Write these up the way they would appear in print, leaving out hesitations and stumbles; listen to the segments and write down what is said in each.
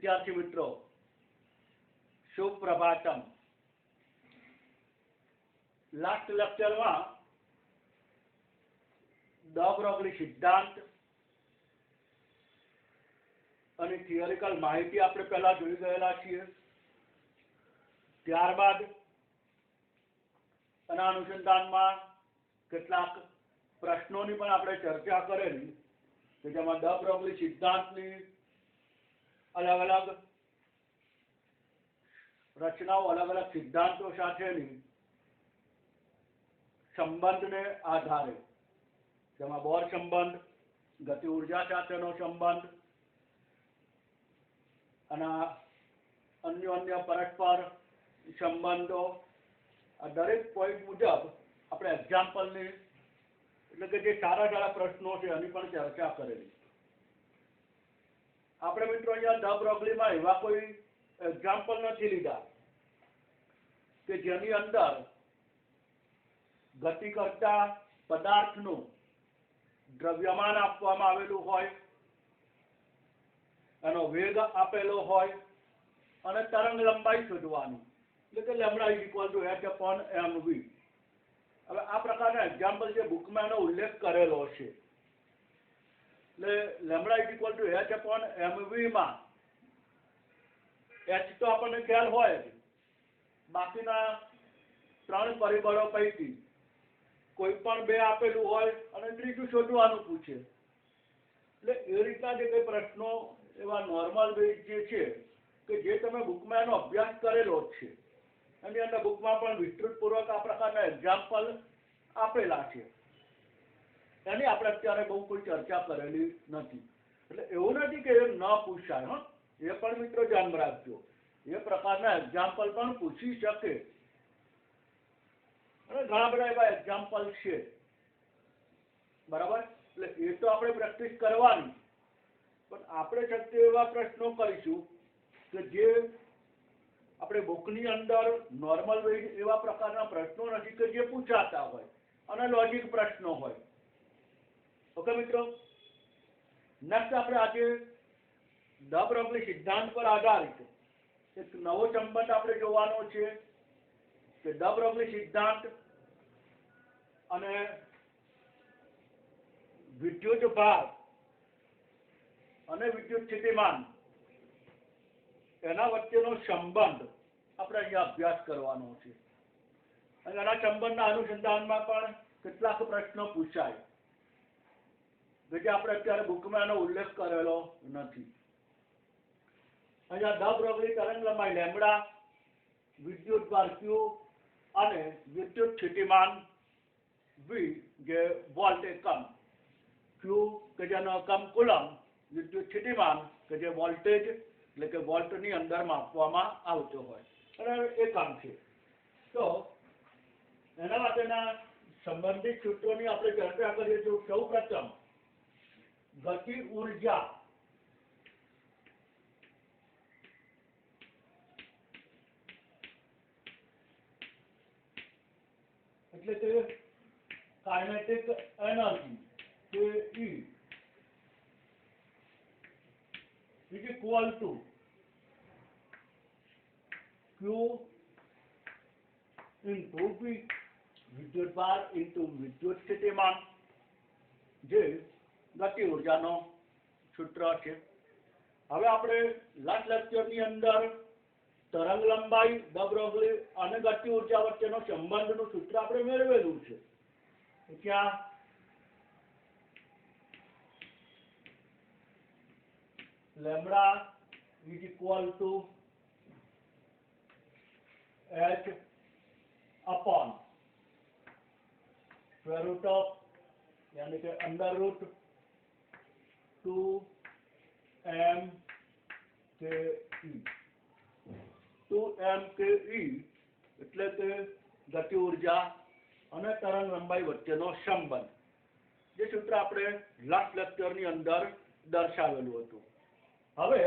विद्यार्थी मित्रों, शुभ Prabhatam. Last lecture में ड ब्रोगली सिद्धांत અને થિયોરિકલ માહિતી આપણે પહેલા જોઈ ગયેલા છીએ। ત્યારબાદ એના અનુસંધાનમાં કેટલાક પ્રશ્નોની પણ આપણે ચર્ચા કરેલી કે જેમાં ડ બ્રોગલી સિદ્ધાંતની अलग अलग रचनाओं, अलग अलग सिद्धांतों साथेनी संबंध ने आधारे जेमां बोर संबंध, गति ऊर्जा साथेनो संबंध अने अन्योन्य परस्पर संबंधों आ दरेक पॉइंट मुजब आपणे एक्जाम्पलनी एटले के जे सारा सारा प्रश्नों छे एनी पण चर्चा करेली। આપણે મિત્રો અહીંયા ડ બ્રોગલીમાં એવા કોઈ એક્ઝામ્પલ નથી લીધા કે જેની અંદર ગતિ કરતા પદાર્થનું દ્રવ્યમાન આપવામાં આવેલું હોય, એનો વેગ આપેલો હોય અને તરંગ લંબાઈ શોધવાની, એટલે કે lambda is equal two h upon mv। હવે આ પ્રકારના એક્ઝામ્પલ જે બુકમાં એનો ઉલ્લેખ કરેલો છે, lambda is equal two h upon mv માં h તો આપણને ખ્યાલ હોય, બાકીના ત્રણ પરિબળો પૈકી કોઈ પણ બે આપેલું હોય અને ત્રીજું શોધવાનું પૂછે, એટલે એ રીતના જે કોઈ પ્રશ્નો એવા નોર્મલ બેઝ જે છે કે જે તમે બુકમાં એનો અભ્યાસ કરેલો જ છે, એની અંદર બુકમાં પણ વિસ્તૃતપૂર્વક આ પ્રકારના એક્ઝામ્પલ આપેલા છે, એની આપણે અત્યારે બહુ કોઈ ચર્ચા કરેલી નથી। એટલે એવું નથી કે એ ન પૂછાય, હા, એ પણ મિત્રો ધ્યાન રાખજો, એ પ્રકારના એક્ઝામ્પલ પણ પૂછી શકે અને ઘણા બધા એવા એક્ઝામ્પલ છે, બરાબર। એટલે એ તો આપણે પ્રેક્ટિસ કરવાની, પણ આપણે શક્ય એવા પ્રશ્નો કરીશું કે જે આપણે બુકની અંદર નોર્મલ વે એવા પ્રકારના પ્રશ્નો નથી કે જે પૂછાતા હોય અને લોજિક પ્રશ્નો હોય। ओके मित्रों, नेक्स्ट आपणे आज ड ब्रोगली सिद्धांत पर आधारित एक नवो संबंध आपणे जोवानो छे के ड ब्रोगली सिद्धांत अने विद्युत भार अने विद्युत स्थितिमान एना वच्चेनो संबंध आपणे अहींया अभ्यास करवानो छे अने एना संबंधना अनुसंधानमां पण કેટલાક પ્રશ્નો પૂછાય જે આપણે અત્યારે બુકમાં એનો ઉલ્લેખ કરેલો નથી। અહીંયા ડ બ્રોગલી તરંગ લંબાઈ લેમ્બડા, વિદ્યુત ભાર Q અને વિદ્યુત સ્થિતિમાન V જે વોલ્ટ એકમ, Q કે જેનો એકમ કુલમ, વિદ્યુત સ્થિતિમાન કે જે વોલ્ટેજ એટલે કે વોલ્ટની અંદર માપવામાં આવતો હોય અને એકમ છે। તો એના માટેના સંબંધિત સૂત્રોની આપણે ચર્ચા કરીએ તો સૌ પ્રથમ गति ऊर्जा એટલે કે કાઇનેટિક એનર્જી કે E is equal to Q into V, विद्युत भार into विद्युत स्थितिमान जे गति ऊर्जानो सूत्र है। हवे आपणे लास्ट लेक्चरनी अंदर तरंग लंबाई ड ब्रोगली अने गति ऊर्जा वच्चेनो संबंधनुं सूत्र आपणे मेळवेलुं छे। क्या lambda is equal to h upon square root of यानी कि अंडर रूट 2m के e 2m के e એટલે કે ગતિ ઊર્જા અને તરંગ લંબાઈ વચ્ચેનો સંબંધ, જે સૂત્ર આપણે લાસ્ટ લેક્ચરની અંદર દર્શાવેલું હતું। હવે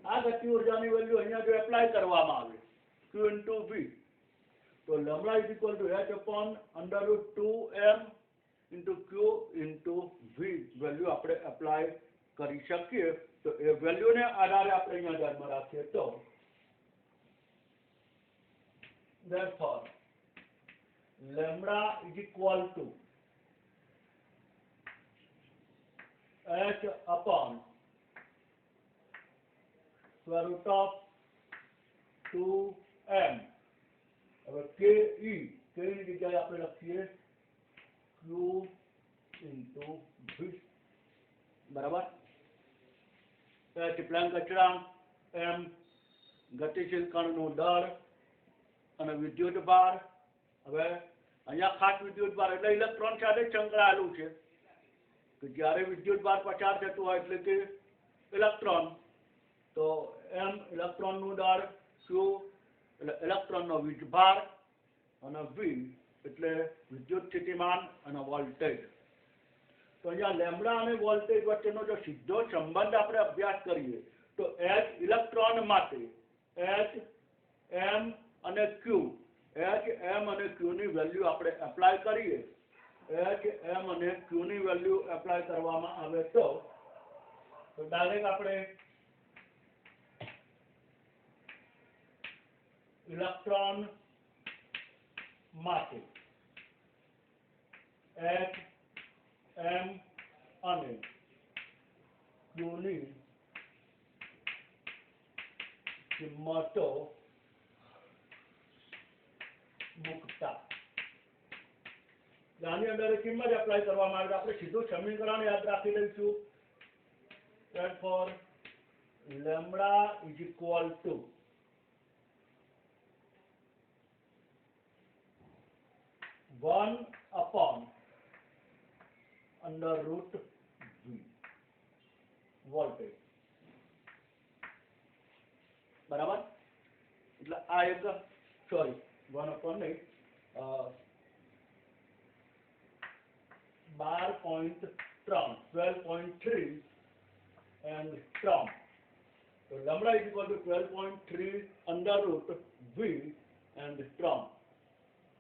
આ ગતિ ઊર્જાની વેલ્યુ અહીંયા જો એપ્લાય કરવામાં આવે Q into V, તો lambda is equal two h upon under route 2m into Q into V value આપણે એપ્લાય કરી શકીએ તો એ વેલ્યુને આધારે આપણે અહીંયા ધ્યાનમાં રાખીએ તો therefore lambda is equal to h upon square root of 2m. હવે ke ની જગ્યાએ આપણે લખીએ q into v, બરાબર. h પ્લાન અચળાંક, m ગતિશીલ કણનો દળ અને વિદ્યુત ભાર. હવે અહીંયા ખાસ વિદ્યુત ભાર એટલે ઇલેક્ટ્રોન સાથે સંકળાયેલું છે કે જ્યારે વિદ્યુત ભાર પસાર થતું હોય એટલે કે ઇલેક્ટ્રોન, તો m ઇલેક્ટ્રોનનું દળ, q એટલે ઇલેક્ટ્રોનનો વીજભાર અને v એટલે વિદ્યુત સ્થિતિમાન અને વોલ્ટેજ. તો અહીંયા લેમ્બડા અને વોલ્ટેજ વચ્ચેનો જો સીધો સંબંધ આપણે અભ્યાસ કરીએ તો h ઇલેક્ટ્રોન માટે h m અને q, h m અને q ની વેલ્યુ આપણે એપ્લાય કરીએ, h m અને q ની વેલ્યુ એપ્લાય કરવામાં આવે તો ડાયરેક્ટ આપણે ઇલેક્ટ્રોન માટે h m અને q ની કિંમતો મૂકતા આની અંદર કિંમત એપ્લાય કરવામાં આવે આપણે સીધું સમીકરણ યાદ રાખી લઈશું. therefore lambda is equal to one upon under root v voltage, બરાબર. એટલે આ એક સોરી 1 upon નહીં 12.3 and 3. So lambda is equal to 12.3 under root v and 3.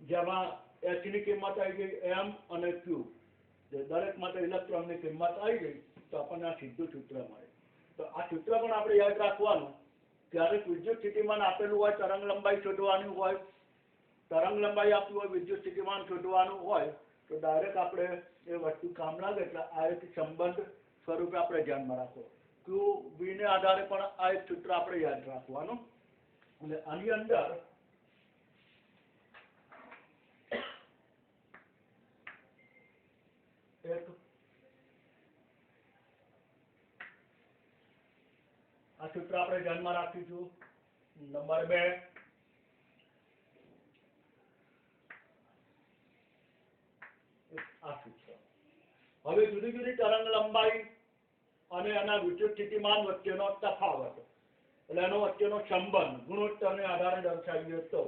જેમાં h ની કિંમત આવી ગઈ m અને q, દરેક માટે ઇલેક્ટ્રોનની કિંમત આવી ગઈ તો આપણને આ સીધું સૂત્ર મળે. તો આ સૂત્ર પણ આપણે યાદ રાખવાનું. ક્યારેક વિદ્યુત સ્થિતિમાન આપેલું હોય, તરંગ લંબાઈ શોધવાની હોય, તરંગ લંબાઈ આપી હોય, વિદ્યુત સ્થિતિમાન શોધવાનું હોય તો ડાયરેક્ટ આપણે એ વસ્તુ કામ લાગે. એટલે આ એક સંબંધ સ્વરૂપે આપણે ધ્યાનમાં રાખો. q v ને આધારે પણ આ એક સૂત્ર આપણે યાદ રાખવાનું. અને આની અંદર એક આ સૂત્ર આપણે ધ્યાનમાં રાખીશું. નંબર 2, આ સૂત્ર. હવે જુદી જુદી તરંગ લંબાઈ અને એના વિદ્યુત સ્થિતિમાન વચ્ચેનો તફાવત એટલે એનો વચ્ચેનો સંબંધ ગુણોત્તરને આધારે દર્શાવીએ તો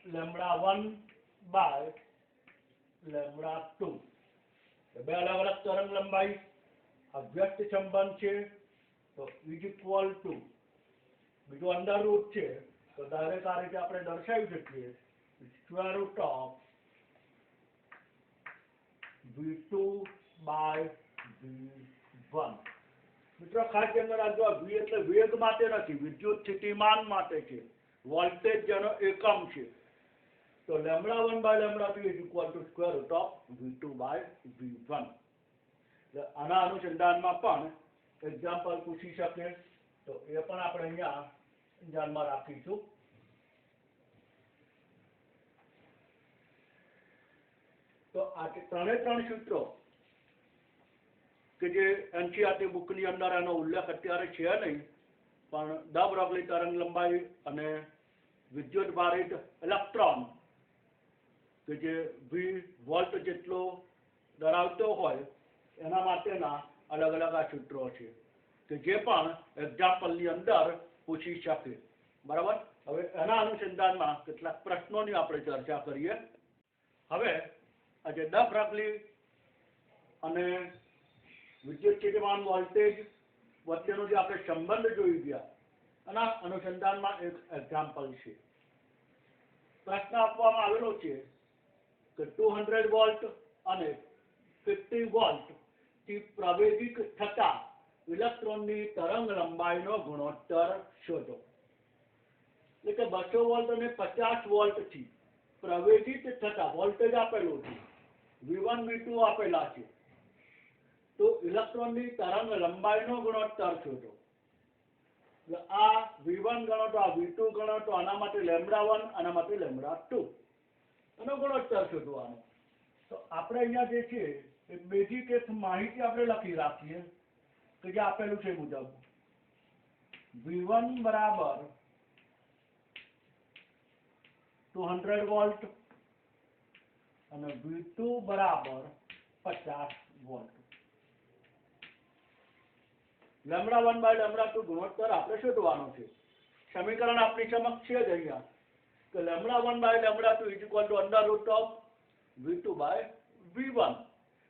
λ1 by λ2 બે અલગ અલગ તરંગ લંબાઈ અવ્યસ્ત સંબંધ છે તો ઇઝ ઇક્વલ ટુ બીજું અંડર રૂટ છે તો ડાયરેક્ટ આ રીતે આપણે દર્શાવી શકીએ square root of v2 by v1. મિત્રો ખાસ ધ્યાન રાખજો, v એટલે વેગ માટે નથી, વિદ્યુત સ્થિતિમાન માટે છે, વોલ્ટેજ જેનો એકમ છે. તો λ1 by λ2 is equal to square root of v2 by v1. આના અનુસંધાનમાં પણ એક્ઝામ્પલ પૂછી શકે તો એ પણ આપણે અહીંયા ધ્યાનમાં રાખીશું. તો આ ત્રણે ત્રણ સૂત્રો કે જે એનસીઈઆરટી બુકની અંદર એનો ઉલ્લેખ અત્યારે છે નહીં, પણ દ બ્રોગલી તરંગ લંબાઈ અને વિદ્યુત ભારિત ઇલેક્ટ્રોન કે જે v વોલ્ટ જેટલો ધરાવતો હોય એના માટેના અલગ અલગ આ સૂત્રો છે કે જે પણ એક્ઝામ્પલની અંદર પૂછી શકે, બરાબર. હવે એના અનુસંધાનમાં કેટલાક પ્રશ્નોની આપણે ચર્ચા કરીએ. હવે આજે દ બ્રોગલી અને વિદ્યુત સ્થિતિમાન વોલ્ટેજ વચ્ચેનો જે આપણે સંબંધ જોઈ ગયા એના અનુસંધાનમાં એક એક્ઝામ્પલ છે. પ્રશ્ન આપવામાં આવેલો છે કે 200 વોલ્ટ અને 50 વોલ્ટ થી પ્રવેગિત થતા ઇલેક્ટ્રોનની તરંગ લંબાઈનો ગુણોત્તર શોધો. એટલે કે 200 વોલ્ટ અને 50 વોલ્ટથી પ્રવેગિત થતા વોલ્ટેજ આપેલું છે, V1 V2 આપેલા છે, તો ઇલેક્ટ્રોનની તરંગ લંબાઈનો ગુણોત્તર શોધો. એટલે આ V1 ગણો તો આ V2 ગણો તો આના માટે λ1, આના માટે λ2 એનો ગુણોત્તર શોધવાનો. તો આપણે અહીંયા જે છે એ બેઝિક એક માહિતી આપણે લખી રાખીએ કે જે આપેલું છે મુજબ V1 બરાબર 200 વોલ્ટ અને V2 બરાબર 50 વોલ્ટ. λ1 બાય λ2 ગુણોત્તર આપણે શોધવાનો છે. સમીકરણ આપણી સમક્ષ છે જ અહીંયા કે λ1 by λ2 is equal to under root of V2 by V1.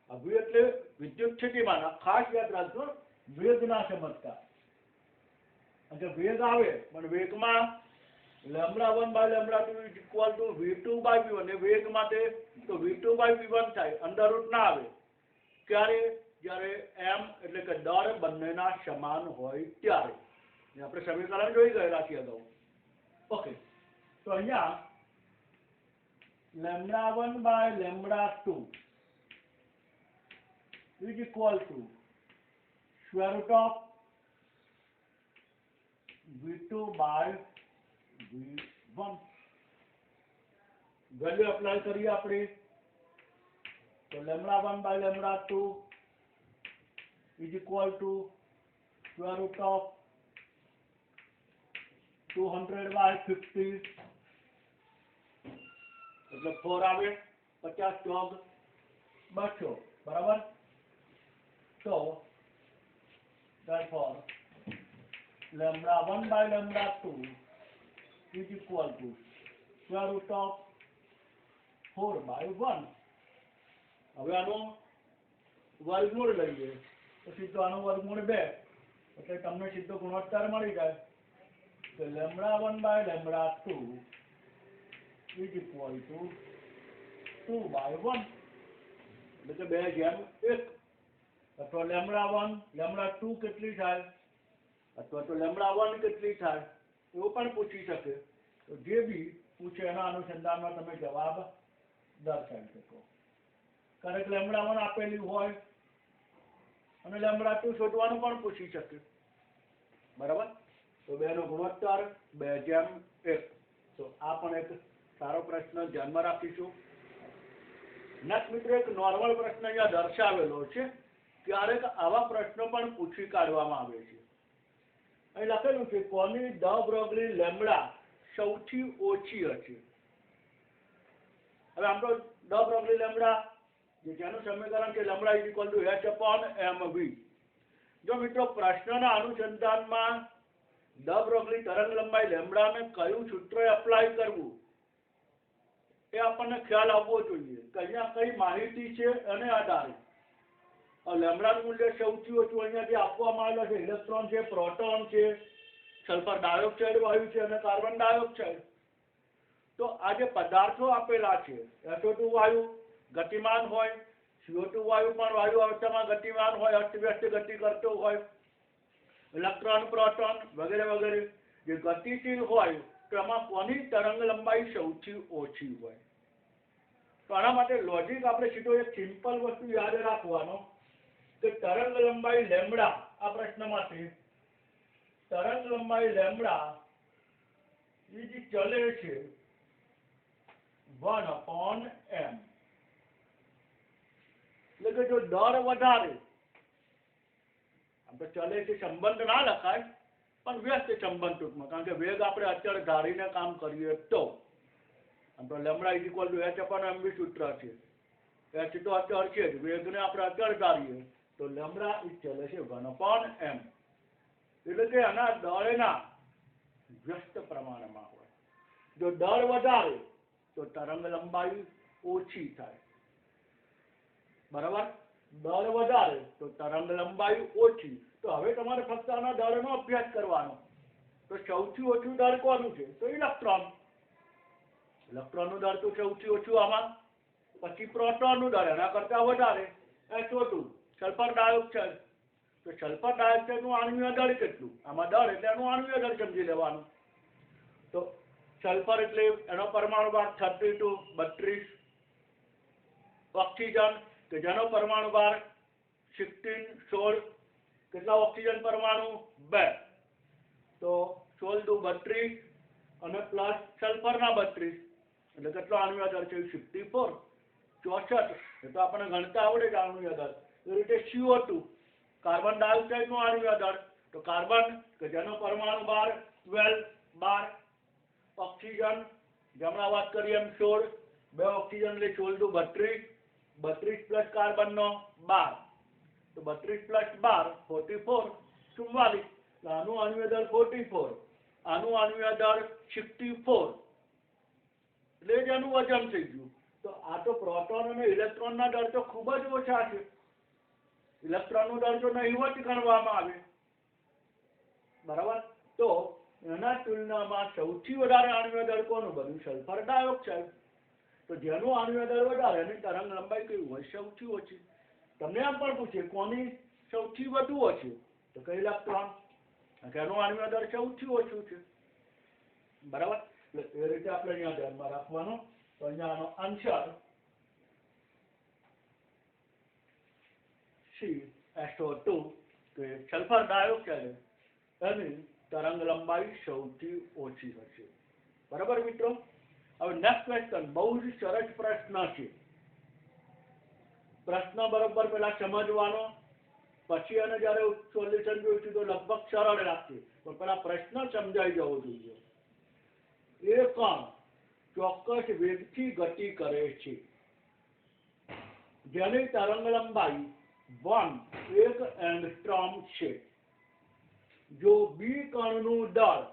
આ V એટલે વિદ્યુત સ્થિતિમાન. ખાસ યાદ રાખજો, વેગ ના સમજતા. એટલે વેગ આવે પણ વેગમાં λ1 by λ2 is equal to V2 by V1 એ વેગ માટે તો V2 બાય V1 થાય, અંડર રૂટ ના આવે. ક્યારે? જ્યારે m એટલે કે દળ બંનેના સમાન હોય ત્યારે. આપણે સમીકરણ જોઈ ગયેલા છીએ અગાઉ. ઓકે, તો અહીંયા λ1 by λ2 is equal to square root of V2 by V1. Value apply કરીએ આપણે તો λ1 by λ2 is equal to square root of 200 by 50 એટલે 4 આવે, 50 ચોક 200 બરાબર. તો therefore λ1 by λ2 is equal to square root of 4 by 1. હવે આનો વર્ગમૂળ લઈએ તો સીધો આનો વર્ગમૂળ 2 એટલે તમને સીધો ગુણોત્તર મળી જાય કે λ1 by λ2 is equal to 2 by 1 એટલે કે 2/1. અથવા λ1 λ2 કેટલી થાય અથવા તો λ1 કેટલી થાય એવું પણ પૂછી શકે. તો જે બી પૂછે એના અનુસંધાનમાં તમે જવાબ દર્શાવી શકો. ક્યારેક λ1 આપેલી હોય અને λ2 શોધવાનું પણ પૂછી શકે. બરાબર. તો 2 નો ગુણોત્તર 2/1. તો આ પણ એક સારો પ્રશ્ન ધ્યાનમાં રાખીશું. નેક્સ્ટ મિત્રો એક નોર્મલ પ્રશ્ન અહીંયા દર્શાવેલો છે. ક્યારેક આવા પ્રશ્નો પણ પૂછી કાઢવામાં આવે છે. અહીં લખેલું છે કોની દ બ્રોગલી લેમ્બડા સૌથી ઓછી હશે. હવે આમ તો દ બ્રોગલી લેમ્બડા જેનું સમીકરણ છે lambda is equal two h/mv. જો મિત્રો પ્રશ્નના અનુસંધાનમાં દ બ્રોગલી તરંગ લંબાઈ લેમ્બડાને કયું સૂત્ર એપ્લાય કરવું એ આપણને ખ્યાલ આવવો જોઈએ કે અહીંયા કઈ માહિતી છે અને આધારે લેમ્બડાનું મૂલ્ય સૌથી ઓછું અહીંયા જે આપવામાં આવેલા છે ઇલેક્ટ્રોન છે, પ્રોટોન છે, સલ્ફર ડાયોક્સાઇડ વાયુ છે અને કાર્બન ડાયોક્સાઇડ. તો આ જે પદાર્થો આપેલા છે SO2 વાયુ ગતિમાન હોય, CO2 વાયુ પણ વાયુ અવસ્થામાં ગતિમાન હોય, અસ્તવ્યસ્ત ગતિ કરતો હોય, ઇલેક્ટ્રોન પ્રોટોન વગેરે વગેરે જે ગતિશીલ હોય તો એમાં કોની તરંગ લંબાઈ સૌથી ઓછી હોય. તો આના માટે લોજિક આપણે સીધો એક સિમ્પલ વસ્તુ યાદ રાખવાનો કે તરંગ લંબાઈ લેમ્બડા આ પ્રશ્નમાંથી તરંગ લંબાઈ લેમ્બડા એ જે ચલે છે 1/m. એટલે કે જો દર વધારે આમ તો ચલે છે સંબંધ ના લખાય પણ વ્યસ્ત સંબંધ ટૂંકમાં, કારણ કે વેગ આપણે અચળ ધારીને કામ કરીએ તો આમ તો lambda is equal two h/mv સૂત્ર છે. h તો અચળ છે જ, વેગને આપણે અચળ ધારીએ તો લેમ્બડા એ ચલે છે 1/m. એટલે કે આના દળના વ્યસ્ત પ્રમાણમાં હોય. જો દળ વધારે તો તરંગ લંબાઈ ઓછી થાય. બરાબર. દળ વધારે તો તરંગ લંબાઈ ઓછી. તો હવે તમારે ફક્ત આના દળનો અભ્યાસ કરવાનો. તો સૌથી ઓછું દળ કોનું છે? તો ઇલેક્ટ્રોન. ઇલેક્ટ્રોનનું દળ તો સૌથી ઓછું આમાં. પછી પ્રોટોનનું દળ એના કરતા વધારે SO2. Sulphur dioxide. તો સલ્ફર ડાયોક્સાઇડનું આણ્વિય દળ કેટલું? આમાં દળ એટલે એનું આણ્વિય દળ સમજી લેવાનું. તો સલ્ફર એટલે એનો પરમાણુ ભાર 32 32. ઓક્સિજન કે જેનો પરમાણુ ભાર 16 કેટલા ઓક્સિજન પરમાણુ? 2. તો 16 દુ 32 અને પ્લસ સલ્ફરના 32 એટલે કેટલો આણ્વિય દળ છે? 64. 64 એ તો આપણને ગણતા આવડે છે આણ્વિય દળ. એ રીતે CO2 કાર્બન ડાયોક્સાઇડનું આણ્વિય દળ. તો કાર્બન કે જેનો પરમાણુ ભાર 12. ઓક્સિજન જમણા વાત કરીએ એમ 16. 2 ઓક્સિજન એટલે 16 દુ 32. 32 પ્લસ કાર્બનનો 12. તો 32 પ્લસ 12 44. 44. આનું આણ્વિય દળ 44. આનું આણ્વિય દળ 64. એટલે જ આનું વજન થઈ ગયું. તો આ તો પ્રોટોન અને ઇલેક્ટ્રોનના દળ તો ખૂબ જ ઓછા છે. ઇલેક્ટ્રોનનું દળ તો નહિવત ગણવામાં આવે. બરાબર. તો એના તુલનામાં સૌથી વધારે આણ્વિય દળ કોનું બન્યું? Sulphur dioxide. તો જેનું આણ્વિય દળ વધારે એની તરંગ લંબાઈ કેવી હોય? સૌથી ઓછી. તમને એમ પણ પૂછે કોની સૌથી વધુ ઓછી? તો કે ઇલેક્ટ્રોન. એનું આણ્વિય દળ સૌથી ઓછું છે. બરાબર. એટલે એ રીતે આપણે અહીંયા ધ્યાનમાં રાખવાનું. તો અહીંયા આનો આન્સર SO2 કે સલ્ફર ડાયોક્સાઇડ એની તરંગ લંબાઈ સૌથી ઓછી હશે. બરાબર મિત્રો. હવે નેક્સ્ટ ક્વેશ્ચન બહુ જ સરસ પ્રશ્ન છે. પ્રશ્ન બરોબર પેલા સમજવાનો, પછી અને જ્યારે સોલ્યુશન જોઈશું તો લગભગ સરળ લાગશે, પણ પેલા પ્રશ્ન સમજાઈ જવો જોઈએ. એ કણ ચોક્કસ વેગથી ગતિ કરે છે જેની તરંગ લંબાઈ 1 એંગસ્ટ્રોમ છે. જો બી કણનું દળ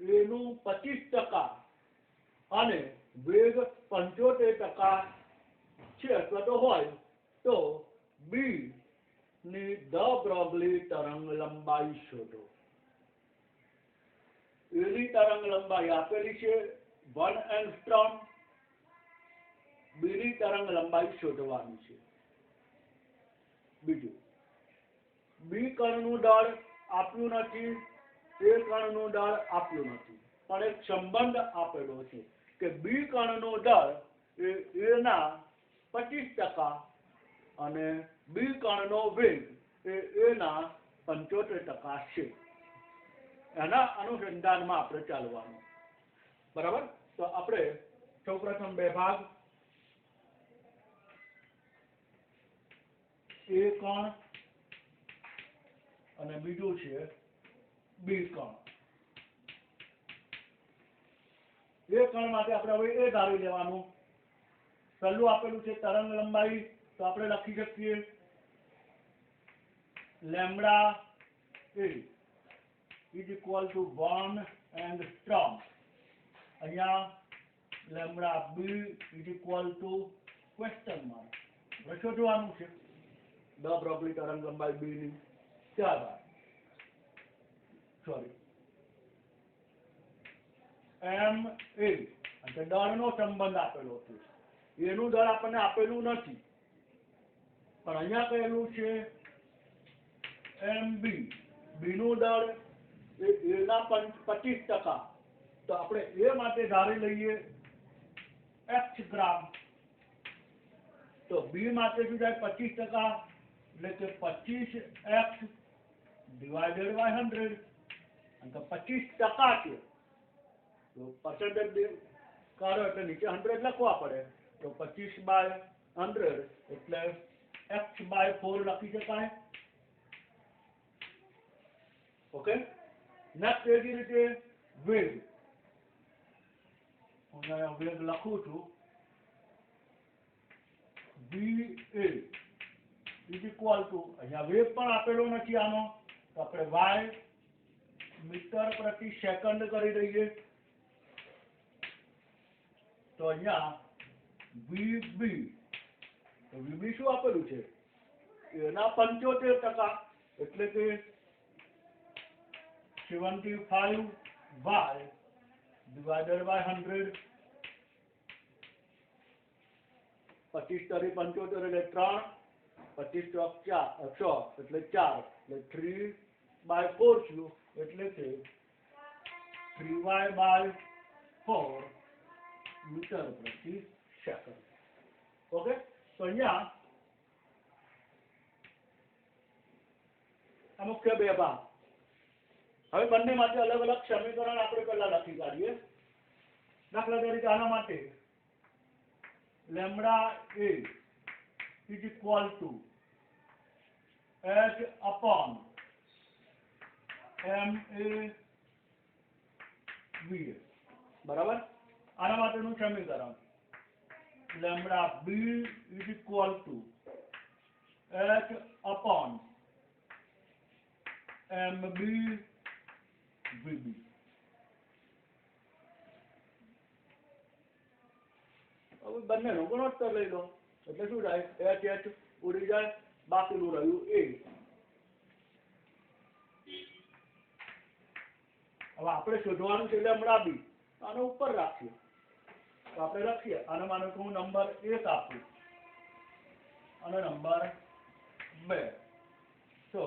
એનું 25% અને વેગ 75% છે અથવા તો હોય તો બી ની દ બ્રોગલી તરંગ લંબાઈ શોધો. એની તરંગ લંબાઈ આપેલી છે 1 એંગસ્ટ્રોમ. બીની તરંગ લંબાઈ શોધવાની છે. બીજું, બી કણનું દળ આપ્યું નથી, એ કણનું દળ આપ્યું નથી, પણ એક સંબંધ આપેલો છે કે બી કણનું દળ એ એના 25% અને બી કણનો વેગ એ એના 75% છે. એના અનુસંધાનમાં આપણે ચાલવાનું. બરાબર. તો આપણે સૌપ્રથમ બે ભાગ, એ કણ અને બીજું છે બી કણ. એ કણ માટે આપણે હવે એ ધારી લેવાનું. પહેલું આપેલું છે તરંગ લંબાઈ, તો આપણે લખી શકીએ lambda A is equal to 1 angstrom. અહીંયા lambda B is equal to question mark. હવે શોધવાનું છે દ બ્રોગલી તરંગ લંબાઈ બી ની. ત્યારબાદ એમ એ એટલે દળનો સંબંધ આપેલો છે. એનું દળ આપણને આપેલું નથી, પણ અહીંયા કહેલું છે એમ બી. બી નું દળ એના 25%. તો આપણે એ માટે ધારી લઈએ x ગ્રામ. તો બી માટે શું થાય? 25%, એટલે કે 25x ડિવાઇડેડ બાય 100. અને તો 25% છે તો પર્સન્ટેજ કાઢો એટલે નીચે 100 લખવા પડે. તો 25/100 એટલે x/4 લખી શકાય. ઓકે. નેક્સ્ટ એ જ રીતે વેગ. હું અહીંયા વેગ લખું છું va ઇઝ ઇક્વલ ટુ, અહીંયા વેગ પણ આપેલો નથી આનો, તો આપણે y મીટર પ્રતિ સેકન્ડ કરી દઈએ. તો અહીંયા vb, તો vb શું આપેલું છે? એના 75%, એટલે કે 75y ડિવાઇડેડ બાય 100. 25 * 75 એટલે 3. 25 ચોક 100 એટલે 4 એટલે 3/4 થયું એટલે કે 3y/4 મીટર પ્રતિ સેકન્ડ. ઓકે, તો અહીંયા આ મુખ્ય બે ભાગ. હવે બંને માટે અલગ અલગ સમીકરણ આપણે પહેલા લખી કાઢીએ. દાખલા તરીકે આના માટે lambda a is equal to h upon ma va. બરાબર. આના માટેનું સમીકરણ lambda b is equal to h upon mb vb. હવે બંનેનો ગુણોત્તર લઈ લો એટલે શું થાય? h h ઉડી જાય, બાકીનું રહ્યું a. હવે આપણે શોધવાનું છે લેમ્બડા b. આનો ઉપર રાખીએ તો આપણે લખીએ આનો માનો કે હું નંબર 1 આપું અને નંબર 2. તો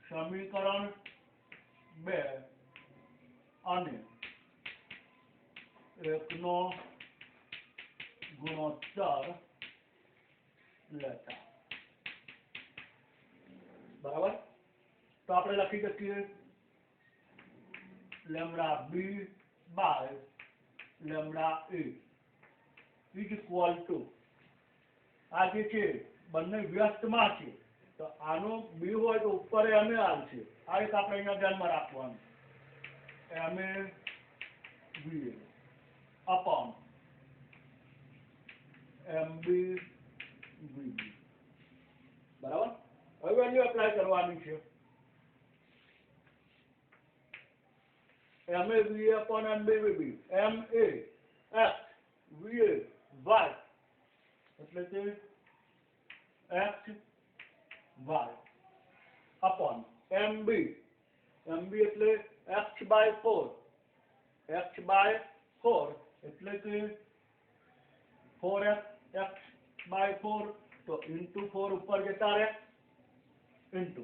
સમીકરણ 2 અને 1 નો ગુણોત્તર લેતા. બરાબર. તો આપણે લખી શકીએ lambda b by lambda a is equal to, આ જે છે બંને વ્યસ્તમાં છે તો આનો b હોય તો ઉપર ma આવશે. આ એક આપણે અહીંયા ધ્યાનમાં રાખવાનું ma va upon mb vb. બરાબર. હવે વેલ્યુ એપ્લાય કરવાની છે. ma va upon mb vb. ma x va y એટલે કે x y upon mb એટલે x/4 x/4 એટલે કે 4x x/4 તો ઇન્ટુ 4 ઉપર જતા રહે ઇન્ટુ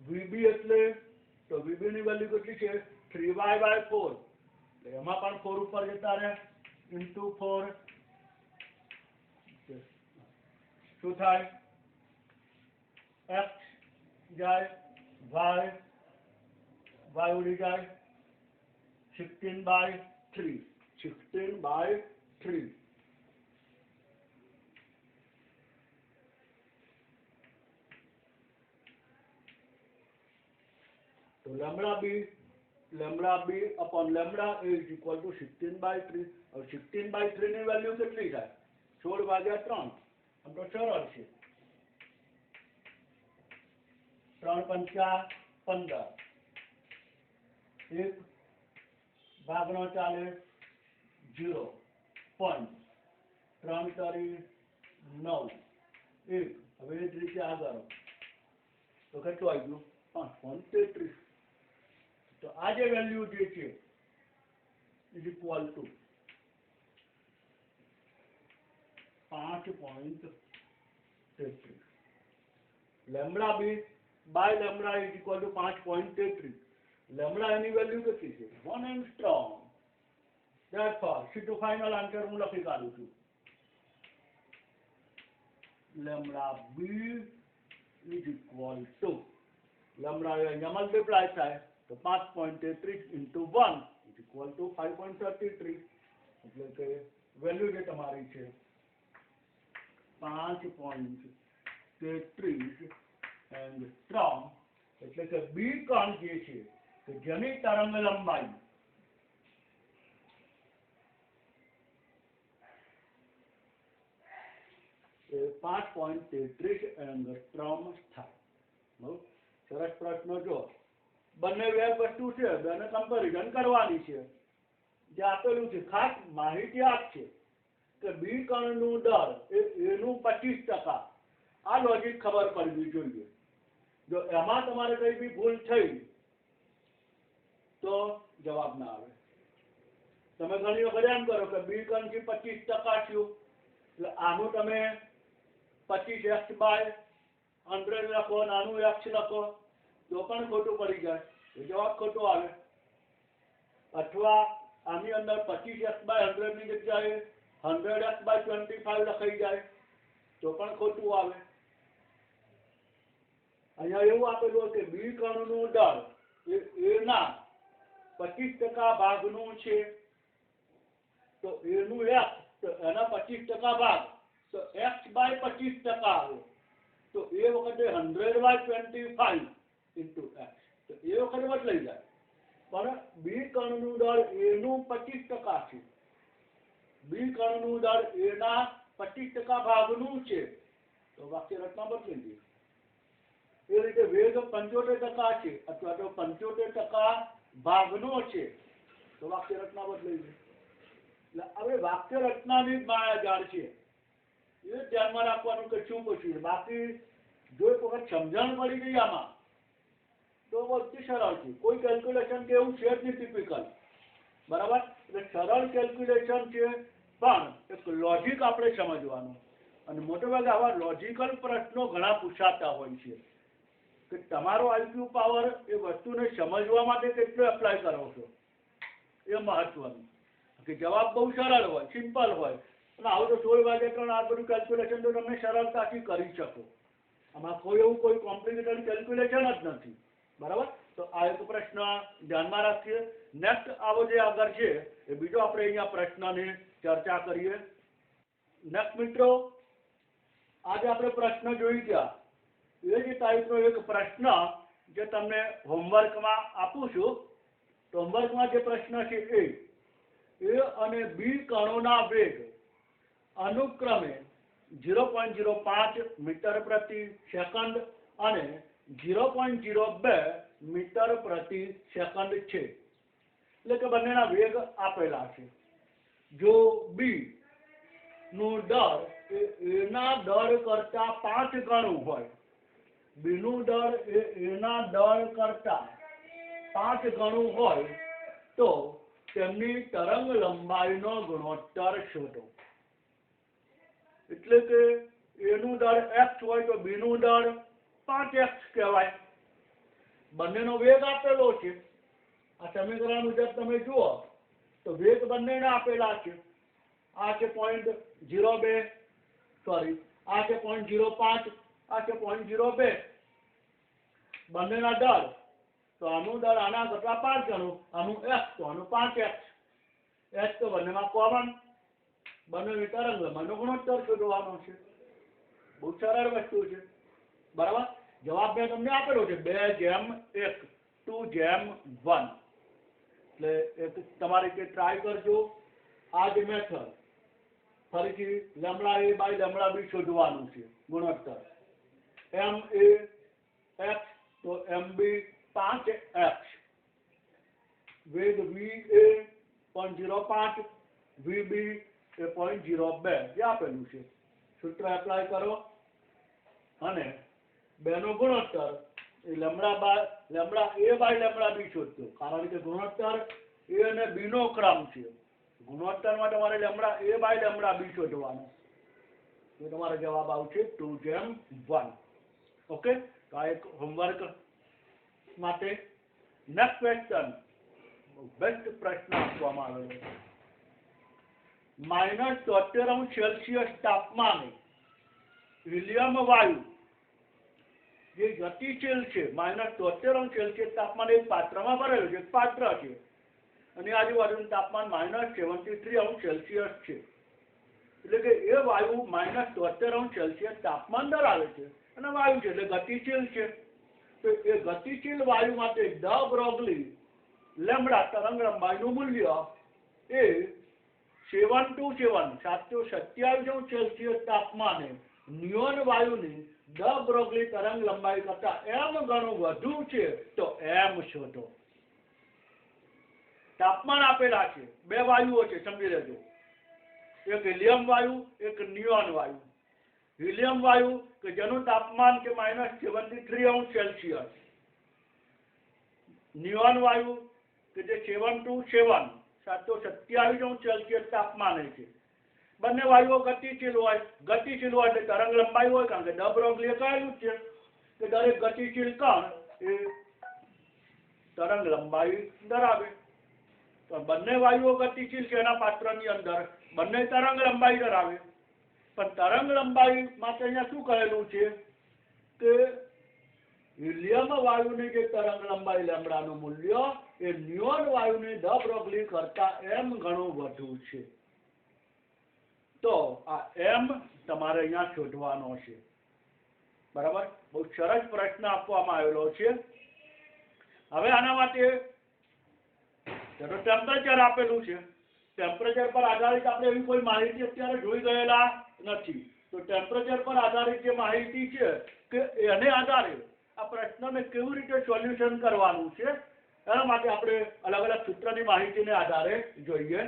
vb એટલે તો vb ની વેલ્યુ કેટલી છે? 3y/4 એટલે એમાં પણ 4 ઉપર જતા રહે ઇન્ટુ 4. શું થાય? x જાય y ઉડી જાય 16/3 16/3. તો lambda b upon lambda a is equal to 16/3. હવે 16/3 ની વેલ્યુ કેટલી થાય? 16/3. આમ તો સરળ છે. 3 પંચા 15. 1 ભાગનો ચાલે 0. 3 તારી 9. 1. હવે એ જ રીતે આગળ તો કેટલું આવી ગયું? 5.33. તો આ જે વેલ્યુ જે છે is equal to 5.33. Lambda b by lambda is equal to 5.33. Lambda એની વેલ્યુ કેટલી છે? 1 એંગસ્ટ્રોમ. Therefore સીધું ફાઇનલ આન્સર હું લખી કાઢું છું. Lambda b is equal to lambda અહીંયા મલ્ટીપ્લાય થાય તો 5.33 into 1 is equal to 5.33. એટલે કે વેલ્યુ જે તમારી છે 5.33 એંગસ્ટ્રોમ. એટલે કે બી કણ જે છે કે જેની તરંગ લંબાઈ 5.33 એંગસ્ટ્રોમ થાય. બહુ સરસ પ્રશ્ન. જો બંને વેગ વસ્તુ છે બેને કમ્પેરિઝન કરવાની છે. જે આપેલું છે ખાસ માહિતી આપશે કે બી કણનું દળ એનું 25%. આ લોજિક ખબર પડવી જોઈએ. જો એમાં તમારે કઈ બી ભૂલ થઈ તો જવાબ ના આવે. તમે ઘણી વખત એમ કરો કે બી કણથી 25% થયું એટલે આનું તમે 25x/100 લખો, નાનું x લખો તો પણ ખોટું પડી જાય, એ જવાબ ખોટો આવે. અથવા આની અંદર 25x/100 ની જગ્યાએ 100x/25 લખાઈ જાય તો પણ ખોટું આવે. અહીંયા એવું આપેલું કે બી કણનું દળ એ એના 25% ભાગનું છે, તો એનું x તો એના 25% ભાગ તો x/25% આવે, તો એ વખતે 100/25 into x, તો એ વખતે બદલાઈ જાય. પણ બી કણનું દળ એનું 25% છે, બી કણનું દળ એના 25% ભાગનું છે, તો વાક્ય રચના બદલી દે. એ રીતે વેગ 75% છે અથવા તો 75% ભાગનો છે, તો વાક્ય રચના બદલાઈ દે. એટલે હવે વાક્ય રચનાની જ માયાજાળ છે, એ ધ્યાનમાં રાખવાનું કે શું પૂછ્યું. બાકી જો એક વખત સમજણ પડી ગઈ આમાં તો બહુ સરળ છે, કોઈ કેલ્ક્યુલેશન કે એવું છે જ નહીં ટિપિકલ, બરાબર. એટલે સરળ કેલ્ક્યુલેશન છે, પણ એક લોજિક આપણે સમજવાનું. અને મોટે ભાગે આવા લોજિકલ પ્રશ્નો ઘણા પૂછાતા હોય છે કે તમારો આઈક્યુ પાવર એ વસ્તુને સમજવા માટે કેટલો એપ્લાય કરો છો, એ મહત્વનું. કે જવાબ બહુ સરળ હોય, સિમ્પલ હોય, અને આવું તો 16 વાગે આ બધું કેલ્ક્યુલેશન તો તમે સરળતાથી કરી શકો. આમાં કોઈ કોમ્પ્લિકેટેડ કેલ્ક્યુલેશન જ નથી, બરાબર. તો આ એક પ્રશ્ન ધ્યાનમાં રાખીએ. નેક્સ્ટ આવો જે આગળ છે એ બીજો આપણે અહીંયા પ્રશ્નની ચર્ચા કરીએ. નેક્સ્ટ મિત્રો, આજે આપણે પ્રશ્ન જોઈ ગયા એ જ ટાઈપનો એક પ્રશ્ન જે તમને હોમવર્કમાં આપું છું. તો હોમવર્કમાં જે પ્રશ્ન છે એ અને બી કણોના વેગ અનુક્રમે 0.05 મીટર પ્રતિ સેકન્ડ અને 0.02 મીટર પ્રતિ સેકન્ડ છે. એટલે કે બંનેના વેગ આપેલા છે. જો બી નું દળ એ એના દળ કરતા 5 ગણું હોય, બી નું દળ એ એના દળ કરતા 5 ગણું હોય તો તેમની તરંગ લંબાઈનો ગુણોત્તર શોધો. એટલે કે એનું દળ x હોય તો બી નું દળ 5x કહેવાય. બંનેનો વેગ આપેલો છે. આ સમીકરણ મુજબ તમે જુઓ તો વેગ બંનેને આપેલા છે. આ છે 0.02, સોરી આ છે 0.05, આ છે 0.02. બંનેના દળ તો આનું દળ આના કરતા 5 ગણું, આનું x તો આનું 5x. x તો બંનેમાં કોમન, બંનેની તરંગ લંબાઈનો ગુણોત્તર શોધવાનો છે. બહુ સરળ વસ્તુ છે, બરાબર. જવાબ મેં તમને આપેલો છે 2:1, 2:1. એટલે એક તમારે કે ટ્રાય કરજો આ જ મેથડ. ફરીથી lambda a by lambda b શોધવાનું છે ગુણોત્તર. m a x તો mb 5x. વેગ v a 0.05, vb એ 0.02 જે આપેલું છે. સૂત્ર એપ્લાય કરો અને બેનો ગુણોત્તર એ lambda a by lambda b શોધજો. કારણ કે ગુણોત્તર a અને b નો ક્રમ છે. ગુણોત્તરમાં તમારે lambda a by lambda b શોધવાનો. તો તમારો જવાબ આવશે 2:1. ઓકે, તો આ એક હોમવર્ક માટે. નેક્સ્ટ ક્વેશ્ચન, બેસ્ટ પ્રશ્ન આપવામાં આવેલો છે. -73° તાપમાને હિલિયમ વાયુ જે ગતિશીલ છે, -73° તાપમાને એક પાત્રમાં ભરેલું છે, એક પાત્ર છે, અને આજુબાજુનું તાપમાન -73° છે. એટલે કે એ વાયુ -73° તાપમાન ધરાવે છે અને વાયુ છે એટલે ગતિશીલ છે. તો એ ગતિશીલ વાયુ માટે ડ બ્રોગલી લેમ્બડા તરંગ લંબાઈનું મૂલ્ય એ 727° તાપમાને નિયોન વાયુની ડ બ્રોગલી તરંગ લંબાઈ કરતા m ગણું વધુ છે, તો m શોધો. તાપમાન આપેલા છે, બે વાયુઓ છે, સમજી લેજો. એક હિલિયમ વાયુ, એક નિયોન વાયુ. હિલિયમ વાયુ કે જેનું તાપમાન કે -73°, નિયોન વાયુ કે જે 727° તાપમાને છે. બંને વાયુઓ ગતિશીલ હોય એટલે તરંગ લંબાઈ હોય, કારણ કે ડ બ્રોગલીએ કહેલું છે કે દરેક ગતિશીલ કણ એ તરંગ લંબાઈ ધરાવે. તો બંને વાયુઓ ગતિશીલ છે એના પાત્રની અંદર, બંને તરંગ લંબાઈ ધરાવે. પણ તરંગ લંબાઈ માટે અહીંયા શું કહેલું છે કે હિલિયમ વાયુની જે તરંગ લંબાઈ લેમ્બડાનું મૂલ્ય એ નિયોન વાયુની ડ બ્રોગલી કરતા m ગણું વધુ છે. તો આ m તમારે અહીંયા શોધવાનો છે. બરાબર, બહુ સરસ પ્રશ્ન આપવામાં આવેલો છે. હવે આના માટે ટેમ્પરેચર આપેલું છે. ટેમ્પરેચર પર આધારિત આપણે એવી કોઈ માહિતી અત્યારે જોઈ ગયેલા નથી. તો ટેમ્પરેચર પર આધારિત જે માહિતી છે કે એને આધારે આ પ્રશ્નને કેવી રીતે સોલ્યુશન કરવાનું છે એના માટે આપણે અલગ અલગ સૂત્રની માહિતીને આધારે જોઈએ.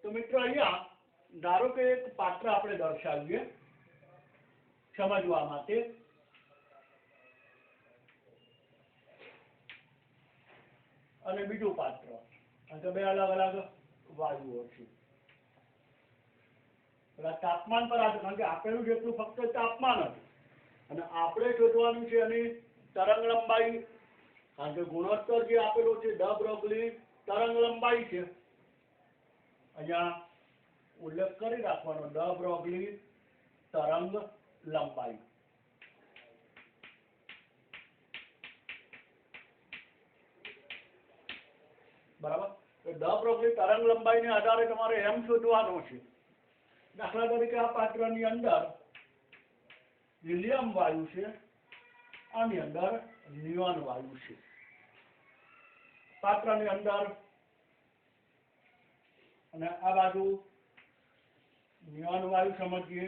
તો મિત્રો અહીંયા ધારો કે એક પાત્ર આપણે દર્શાવીએ સમજવા માટે. અને બીજું પાત્ર, કારણ કે બે અલગ અલગ વાયુઓ છે. તાપમાન પર કારણ કે આપેલું જેટલું ફક્ત તાપમાન હતું અને આપણે શોધવાનું છે એની તરંગ લંબાઈ, કારણ કે ગુણોત્તર જે આપેલો છે ડ બ્રોગલી તરંગ લંબાઈ છે. અહીંયા ઉલ્લેખ કરી રાખવાનો ડ બ્રોગલી તરંગ લંબાઈ. બરાબર, તો ડ બ્રોગલી તરંગ લંબાઈને આધારે તમારે m શોધવાનો છે. દાખલા તરીકે આ પાત્રની અંદર હિલિયમ વાયુ છે, આની અંદર નિયોન વાયુ છે. પાત્રની અંદર અને આ બાજુ નિયોન વાયુ સમજીએ.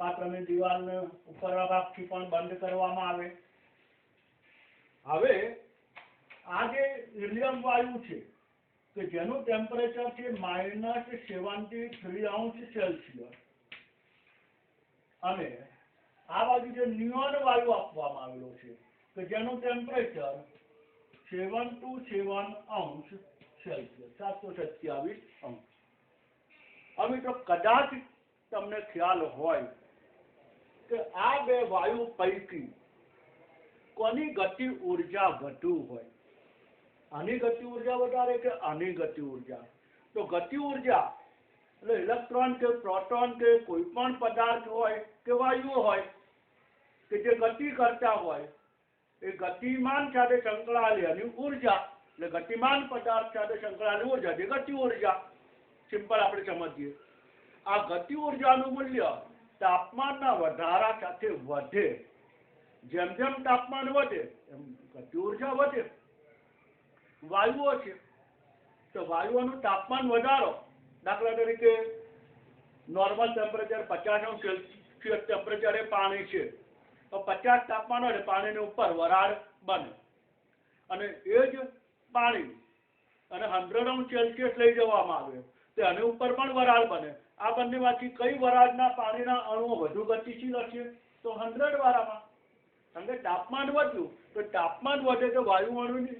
પાત્રની દિવાલને ઉપરના ભાગથી પણ બંધ કરવામાં આવે. હવે આ જે હિલિયમ વાયુ છે કે જેનું ટેમ્પરેચર છે -73°C અને આ બાજુ જે નિયોન વાયુ આપવામાં આવેલો છે કે જેનું ટેમ્પરેચર 727°C, 727 અંશ. હવે મિત્રો કદાચ તમને ખ્યાલ હોય કે આ બે વાયુ પૈકી કોની ગતિ ઉર્જા વધુ હોય, આની ગતિ ઉર્જા વધારે કે આની ગતિ ઉર્જા? તો ગતિ ઉર્જા એટલે ઇલેક્ટ્રોન કે પ્રોટોન કે કોઈ પણ પદાર્થ હોય કે વાયુઓ હોય કે જે ગતિ કરતા હોય એ ગતિમાન સાથે સંકળાયેલી એની ઉર્જા, એટલે ગતિમાન પદાર્થ સાથે સંકળાયેલી ઉર્જા જે ગતિ ઉર્જા. સિમ્પલ આપણે સમજીએ. આ ગતિ ઉર્જાનું મૂલ્ય તાપમાનના વધારા સાથે વધે. જેમ જેમ તાપમાન વધે એમ ગતિ ઉર્જા વધે. વાયુઓ છે તો વાયુઓનું તાપમાન વધારો, દાખલા તરીકે નોર્મલ ટેમ્પરેચર 50°C ટેમ્પરેચરે પાણી છે તો 50 તાપમાન હોય પાણીની ઉપર વરાળ બને અને એ જ પાણી અને 100°C લઈ જવામાં આવે તો એની ઉપર પણ વરાળ બને. આ બંનેમાંથી કઈ વરાળના પાણીના અણુઓ વધુ ગતિશીલ હશે? તો 100 વાળામાં. કારણ કે તાપમાન વધ્યું તો તાપમાન વધે તો વાયુ અણુની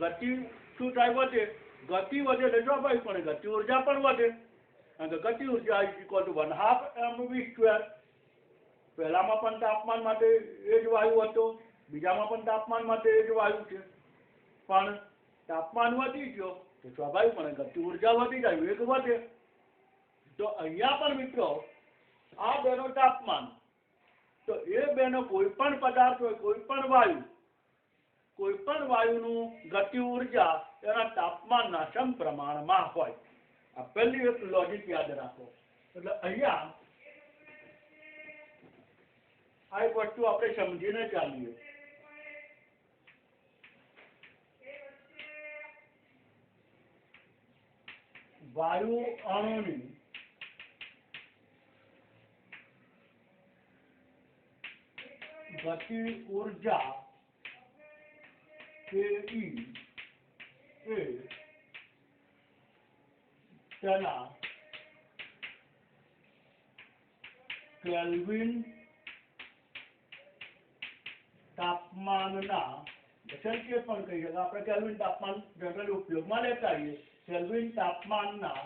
ગતિ શું થાય? વધે. ગતિ વધે એટલે સ્વાભાવિક પણ ગતિ ઉર્જા પણ વધે. કારણ કે ગતિ ઉર્જા = 1/2 mv². પહેલામાં પણ તાપમાન માટે એ જ વાયુ હતો, બીજામાં પણ તાપમાન માટે એ જ વાયુ છે. પણ તાપમાન વધી ગયો તો સ્વાભાવિક પણ ગતિ ઉર્જા વધી જાય, વેગ વધે. તો અહીંયા પણ મિત્રો આ બેનો તાપમાન, તો એ બેનો કોઈ પણ પદાર્થ હોય, કોઈ પણ વાયુનું ગતિ ઉર્જા એના તાપમાનના સમપ્રમાણમાં હોય. આ પહેલી એક લોજિક યાદ રાખો. એટલે અહીંયા આ એક વસ્તુ આપણે સમજીને ચાલીએ. વાયુ અણુની ગતિ ઉર્જા કે એ તેના કેલ્વિન તાપમાનના સેલ્સિયસ પણ કહી શકાય. આપણે કેલ્વિન તાપમાન જનરલી ઉપયોગમાં લેતા હોઈએ. કેલ્વિન તાપમાનના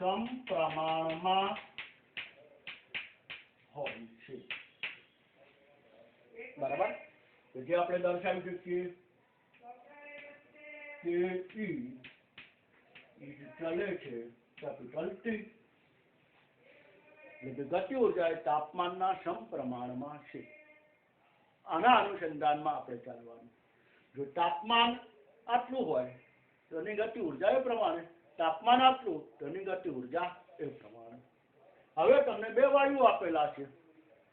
સમપ્રમાણમાં હોય છે બરાબર તો જે આપણે દર્શાવી શકીએ કે E ચલે છે કેપિટલ T એટલે ગતિ ઉર્જા એ તાપમાનના સમપ્રમાણમાં છે આના અનુસંધાનમાં આપણે ચાલવાનું જો તાપમાન આટલું હોય તો એની ગતિ ઉર્જા એ પ્રમાણે તાપમાન આટલું તો એની ગતિ ઉર્જા એ પ્રમાણે હવે તમને બે વાયુઓ આપેલા છે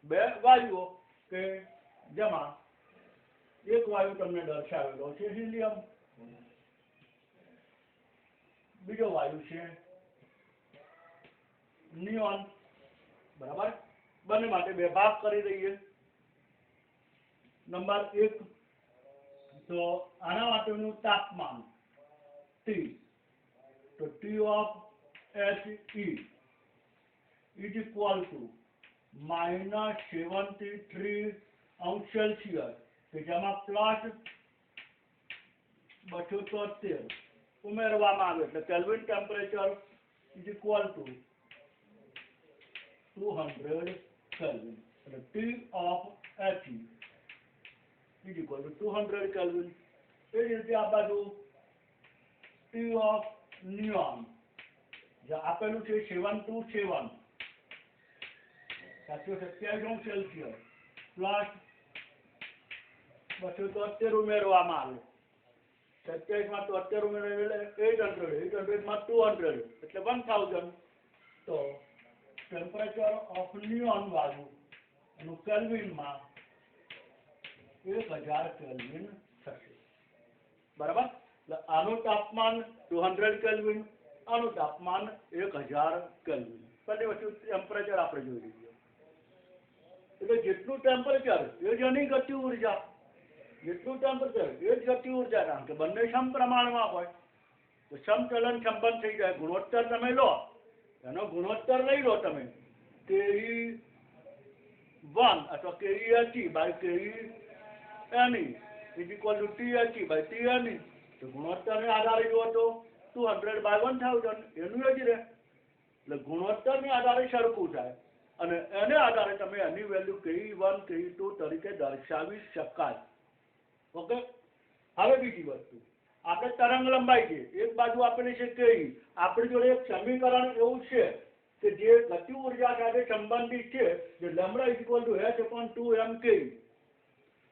બે વાયુઓ કે જેમાં એક વાયુ તમને દર્શાવેલો છે હિલિયમ બીજો વાયુ છે નિયોન બરાબર બંને માટે બે ભાગ કરી દઈએ નંબર 1 તો આના માટેનું તાપમાન T તો T of He is equal to -73 अंश सेल्सियस કે જેમાં પ્લસ 273 ઉમેરવામાં આવે એટલે kelvin temperature is equal to 200 kelvin એટલે T of He is equal to 200 kelvin એ જ રીતે આ બાજુ T of નિયોન જે આપેલું છે 727 727 અંશ સેલ્સિયસ પ્લસ 273 ઉમેરવામાં આવે 27 માં 73 ઉમેરે એટલે 800 માં 200 એટલે 1000 તો ટેમ્પરેચર ઓફ નિયોન વાયુ એનું કેલ્વિનમાં 1000 કેલ્વિન થશે બરાબર એટલે આનું તાપમાન 200 કેલ્વિન આનું તાપમાન 1000 કેલ્વિન બંને વચ્ચે ટેમ્પરેચર આપણે જોઈ લઈએ એટલે જેટલું ટેમ્પરેચર એ જ એની ગતિ ઉર્જા જેટલું ટેમ્પરેચર એ જ ગતિ ઉર્જા કારણ કે બંને સમપ્રમાણમાં હોય તો સમચલન સંબંધ થઈ જાય ગુણોત્તર તમે લો એનો ગુણોત્તર લઈ લો તમે KE1 અથવા KEHE by KENE is equal to THE by TNE તો ગુણોત્તરને આધારે જુઓ તો 200 by 1000 એનું જ રહે એટલે ગુણોત્તરને આધારે સરખું થાય અને એને આધારે તમે એની વેલ્યુ KE1 KE2 તરીકે દર્શાવી શકાય ઓકે હવે બીજી વસ્તુ આપણે તરંગ લંબાઈ છે એક બાજુ આપેલી છે કે આપણી જોડે એક સમીકરણ એવું છે કે જે ગતિ ઉર્જા સાથે સંબંધિત છે જે લેમ્બડા h / 2m ke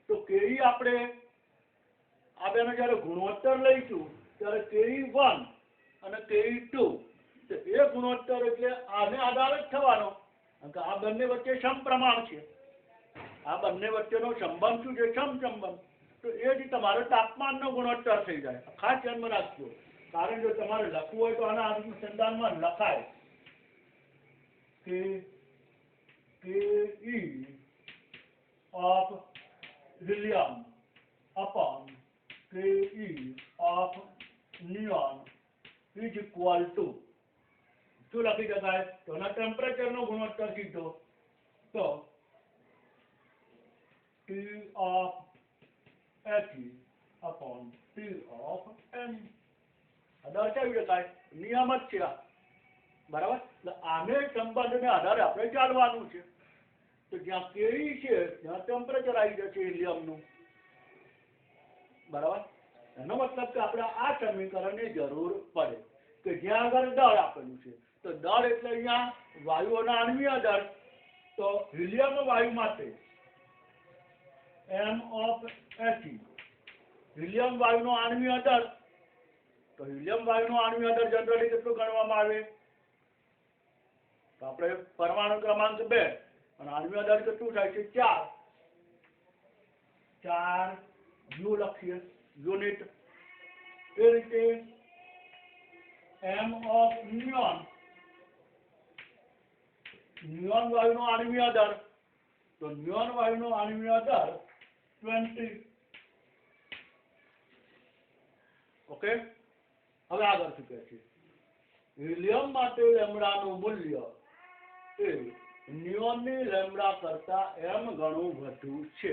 તો ke આપણે આ બેનો જ્યારે ગુણોત્તર લઈશું ત્યારે ke1 અને ke2 તો એ ગુણોત્તર એટલે આને આધારે જ થવાનો કારણ કે આ બંને વચ્ચે સમપ્રમાણ છે આ બંને વચ્ચેનો સંબંધ શું છે સમસંબંધ તો એ જ તમારે તાપમાનનો ગુણોત્તર થઈ જાય ખાસ ધ્યાનમાં રાખજો કારણ જો તમારે લખવું હોય તો આના અનુસંધાનમાં લખાય કે Ke of helium upon Ke of neon is equal to શું લખી શકાય તો એના ટેમ્પરેચરનો ગુણોત્તર કીધો તો T of He upon T of M દર્શાવી શકાય નિયમ જ છે બરાબર એટલે આને સંબંધને આધારે આપણે ચાલવાનું છે તો જ્યાં કે છે ત્યાં ટેમ્પરેચર આવી જશે હિલિયમનું બરાબર એનો મતલબ કે આપણે આ સમીકરણની જરૂર પડે કે જ્યાં આગળ દળ આપેલું છે તો દળ એટલે અહીંયા વાયુઓના આણ્વીય દળ તો હિલિયમ વાયુ માટે M of He હિલિયમ વાયુનો આણ્વીય દળ તો હિલિયમ વાયુનો આણ્વીય દળ જનરલી કેટલું ગણવામાં આવે તો આપણે પરમાણુ ક્રમાંક 2 અને આણ્વીય દળ કેટલું થાય છે 4 યુ લખીએ યુનિટ એ રીતે M of નિયોન નિયોન વાયુનો આણ્વીય દળ તો નિયોન વાયુનો આણ્વીય દળ 20 ઓકે હવે આગળ શું કહે છે હિલિયમ માટે લેમ્બડાનું મૂલ્ય એ નિયોનની લેમ્બડા કરતા m ગણું વધુ છે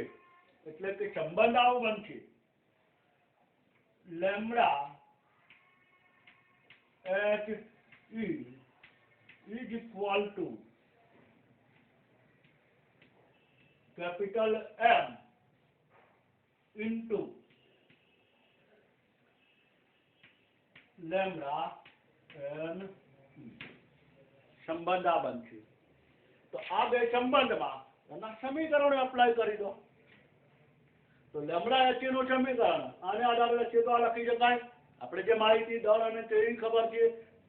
એટલે કે સંબંધ આવો બનશે lambda He is equal to capital M into lambda n સંબંધ આ બનશે. તો આ બે સંબંધમાં એના સમીકરણો એપ્લાય કરી દો. તો લેમ્બડા એચ નું સમીકરણ આને આધારે લખીએ તો આ લખી શકાય. આપણે જે માહિતી દળ અને તેની ખબર છે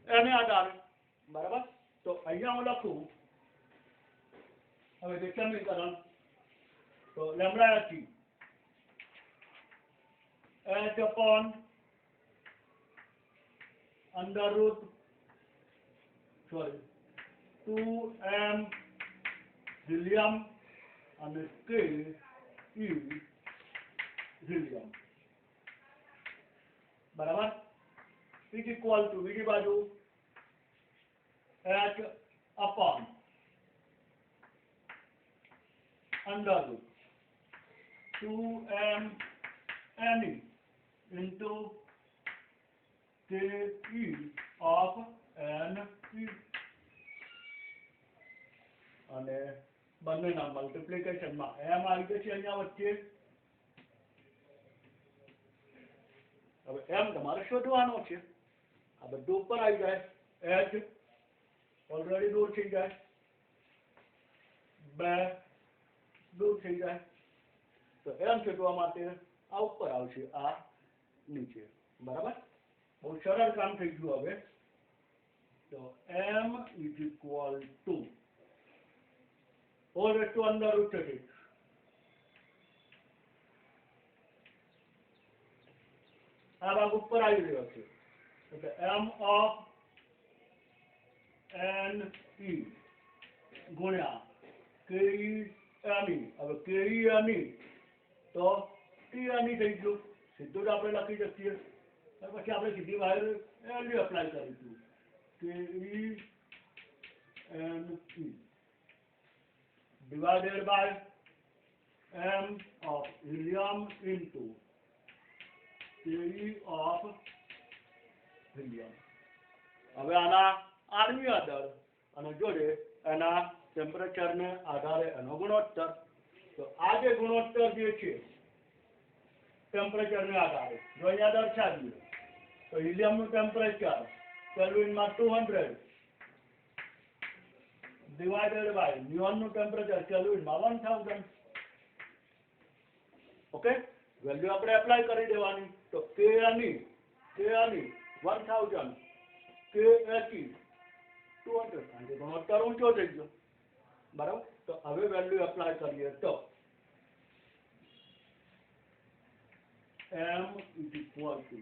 એને આધારે, બરાબર. તો અહીંયા હું લખું હવે જે સમીકરણ, તો lambda H h upon under root 2m helium and k is helium, બરાબર. is equal to બીજી બાજુ h upon under root 2m ne into k e of n e, અને બંનેના મલ્ટિપ્લિકેશનમાં m આવી જશે અહીંયા વચ્ચે. હવે m તમારે શોધવાનો છે. આ બધું ઉપર આવી જાય, h ઓલરેડી દૂર થઈ જાય, 2 દૂર થઈ જાય. તો m શોધવા માટે આ ઉપર આવશે, આ નીચે, બરાબર. બહુ સરળ કામ થઈ ગયું. હવે તો m is equal to whole raised to under root 30. આ ભાગ ઉપર આવી રહ્યો છે. એટલે m of n e ગુણ્યા k e n e. હવે k e n e તો t n e થઈ ગયું. સીધું જ આપણે લખી શકીએ. પછી આપણે સીધી બહાર વેલ્યુ એપ્લાય કરીશું, કે e n e divided by m of helium into k e of helium. હવે આના આણ્વીય દળ અને જોડે એના ટેમ્પરેચરને આધારે એનો ગુણોત્તર. તો આ જે ગુણોત્તર જે છે ટેમ્પરેચરને આધારે જો અહીંયા દર્શાવીએ તો હિલિયમનું ટેમ્પરેચર કેલ્વિનમાં 200 divided by નિયોનનું ટેમ્પરેચર કેલ્વિનમાં 1000. ઓકે, વેલ્યુ આપણે એપ્લાય કરી દેવાની. તો k ani 1000, k h 200, કારણ કે ગુણોત્તર ઊંચો થઈ ગયો, બરાબર. તો હવે વેલ્યુ એપ્લાય કરીએ તો m is equal to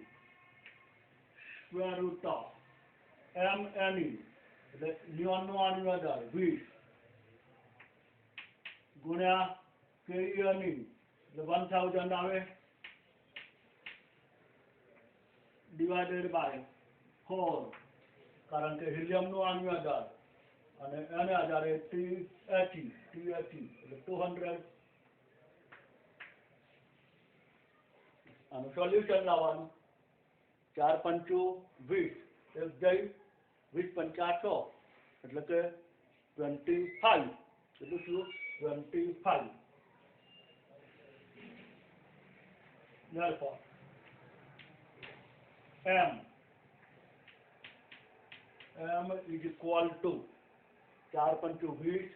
square root of m ne એટલે નિયોનનો આણ્વીય દળ 20 ગુણ્યા k e n e એટલે 1000 આવે, divided by 4, કારણ કે હિલિયમનો આણ્વીય દળ અને એને આધારે t h e એટલે 200. આનું સોલ્યુશન લાવવાનું. 4 પંચું 20, એક જઈ 20 પંચા 100 એટલે કે 25. એટલું શું? 25. Therefore m is equal to 4 પંચું 20,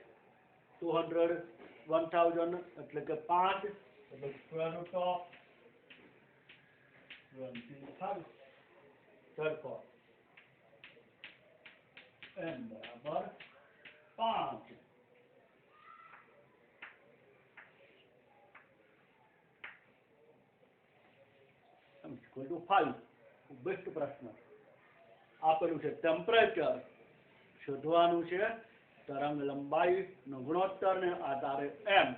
200, 1000 એટલે કે 5, એટલે square root of 25. Therefore n બરાબર 5. equal to 5. બેસ્ટ પ્રશ્ન આપેલું છે. ટેમ્પરેચર શોધવાનું છે, તરંગ લંબાઈનો ગુણોત્તરને આધારે m,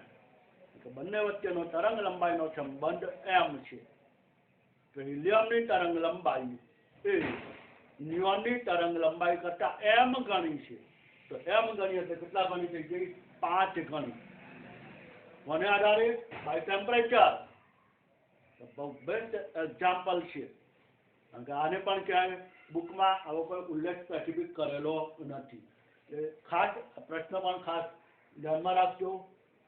એટલે બંને વચ્ચેનો તરંગ લંબાઈનો સંબંધ m છે. તો હિલિયમની તરંગ લંબાઈ એ નિયોનની તરંગ લંબાઈ કરતા m ગણી છે. તો m ગણી એટલે કેટલા ગણી થઈ ગઈ? 5 ગણી. કોને આધારે? By temperature. બહુ બેસ્ટ એક્ઝામ્પલ છે. કારણ કે આને પણ ક્યાંય બુકમાં આવો કોઈ ઉલ્લેખ સ્પેસિફિક કરેલો નથી. ખાસ પ્રશ્ન પણ ખાસ ધ્યાનમાં રાખજો,